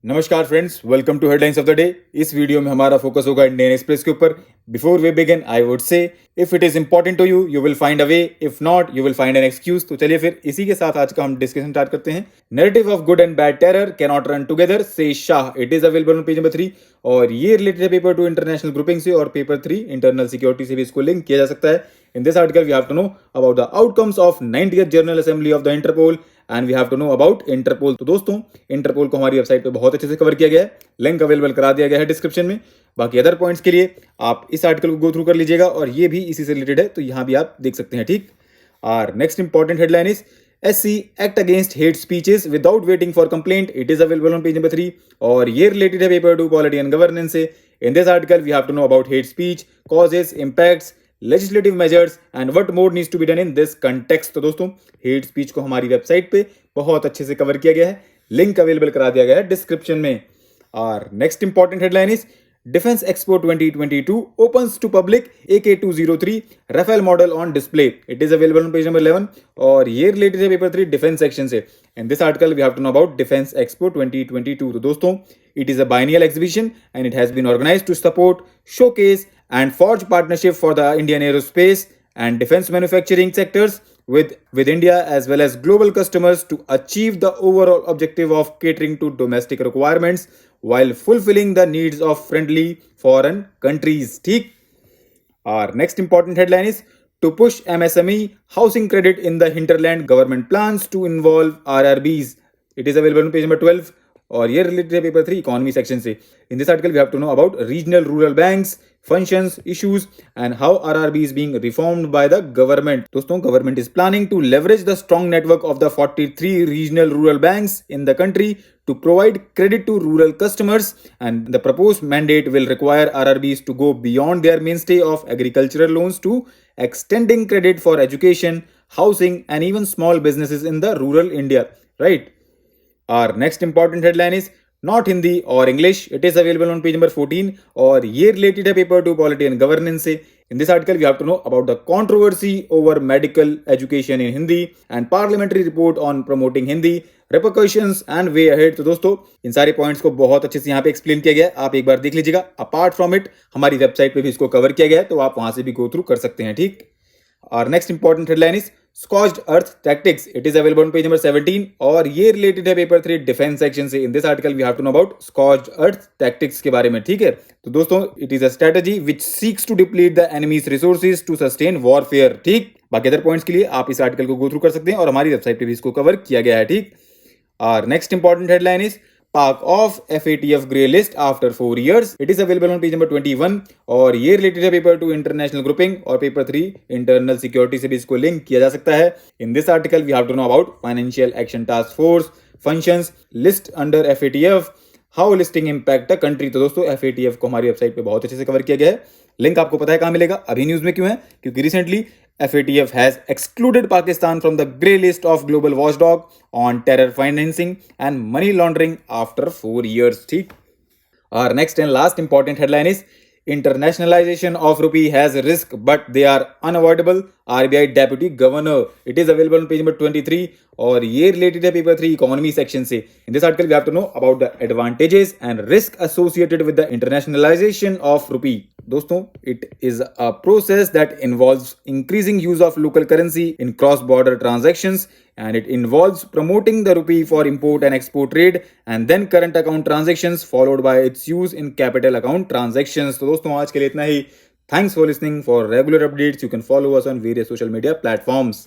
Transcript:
नमस्कार friends, welcome to headlines of the day. इस video में हमारा फोकस होगा इंडियन एक्सप्रेस के ऊपर। Before we begin I would say if it is important to you will find a way, if not you will find an excuse. तो चलिए फिर इसी के साथ आज का हम डिस्कशन स्टार्ट करते हैं। Narrative of good and bad terror can not run together से Shah, it is available on page number 3। और ये रिलेटेड है पेपर 2 इंटरनेशनल ग्रुपिंग से और पेपर 3 इंटरनल सिक्योरिटी से भी इसको लिंक किया जा सकता है। In this article we have to know about the outcomes of 90th general assembly of the Interpol and we have to know about Interpol. तो दोस्तों, इंटरपोल को हमारी वेबसाइट पे बहुत अच्छे से कवर किया गया है, लिंक अवेलेबल करा दिया गया है डिस्क्रिप्शन में। बाकी अदर पॉइंट्स के लिए आप इस आर्टिकल को गो थ्रू कर लीजिएगा और ये भी इसी से रिलेटेड है, तो यहाँ भी आप देख सकते हैं। ठीक। और next important headline is SC act against hate speeches without waiting for complaint, it is available on page number 3 और ये रिलेटेड है पेपर 2 पॉलिटी एंड गवर्नेंस से। In this article we have to know about hate speech, causes, impacts, legislative measures and what more needs to be done in this context. तो दोस्तों, hate speech को हमारी website पे बहुत अच्छे से cover किया गया है, लिंक अवेलेबल करा दिया गया है डिस्क्रिप्शन में। और next important headline is defence expo 2022 opens to public AK-203 Rafale model on display. It is available on page number 11 और ये रिलेटेड है पेपर 3 डिफेंस सेक्शन से। In this article we have to know about defence expo 2022। तो दोस्तों, it is a biennial exhibition and it has been organised to support, showcase and forge partnership for the Indian aerospace and defense manufacturing sectors with India as well as global customers to achieve the overall objective of catering to domestic requirements while fulfilling the needs of friendly foreign countries. ठीक। Our next important headline is to push MSME housing credit in the hinterland, government plans to involve RRBs. It is available on page number 12 और ये related है paper 3 economy section से। In this article we have to know about regional rural banks, functions, issues and how RRB is being reformed by the government. दोस्तों, government is planning to leverage the strong network of the 43 regional rural banks in the country to provide credit to rural customers, and the proposed mandate will require RRBs to go beyond their mainstay of agricultural loans to extending credit for education, housing and even small businesses in the rural India, right? Our next important headline is not Hindi और English, it is available on page number 14 और ये related है paper 2 polity and governance से। In this article we have to know about the controversy over medical education in Hindi and parliamentary report on promoting Hindi, repercussions and way ahead. तो दोस्तों, इन सारे points को बहुत अच्छे से यहाँ पे एक्सप्लेन किया गया है, आप एक बार देख लीजिएगा। अपार्ट फ्रॉम इट हमारी वेबसाइट पे भी इसको कवर किया गया है, तो आप वहां से भी गो थ्रू कर सकते हैं। ठीक। और next important headline is स्कॉच्ड earth tactics, it is available on page number 17 और ये रिलेटेड है पेपर 3 डिफेंस सेक्शन से। In this article we have to know about scorched earth tactics के बारे में। ठीक है। तो दोस्तों, it is a strategy which seeks to deplete the enemy's resources to sustain warfare. ठीक। बाकी अदर पॉइंट्स के लिए आप इस आर्टिकल को गो थ्रू कर सकते हैं और हमारी वेबसाइट पे भी इसको कवर किया गया है। ठीक। और next important headline is Park off FATF grey list after 4 years. It is available on page number 21 और ये रिलेटेड है पेपर 2 इंटरनेशनल ग्रुपिंग और पेपर 3 इंटरनल सिक्योरिटी से भी इसको लिंक किया जा सकता है। In this article we have to know about financial action task force, functions, list under FATF, how listing impact the country. तो दोस्तों, FATF को हमारी वेबसाइट पे बहुत अच्छे से कवर किया गया है, लिंक आपको पता है कहाँ मिलेगा। अभी न्यूज में क्यों है? क्योंकि recently FATF has excluded Pakistan from the grey list of global watchdog on terror financing and money laundering after 4 years. ठीक। Our next and last important headline is internationalization of rupee has risk but they are unavoidable, RBI deputy governor. It is available on page number 23 और ये related है paper 3 economy section से। In this article we have to know about the advantages and risk associated with the internationalisation of rupee. दोस्तों, it is a process that involves increasing use of local currency in cross border transactions and it involves promoting the rupee for import and export trade and then current account transactions followed by its use in capital account transactions. तो दोस्तों, आज के लिए इतना ही। Thanks for listening. For regular updates you can follow us on various social media platforms.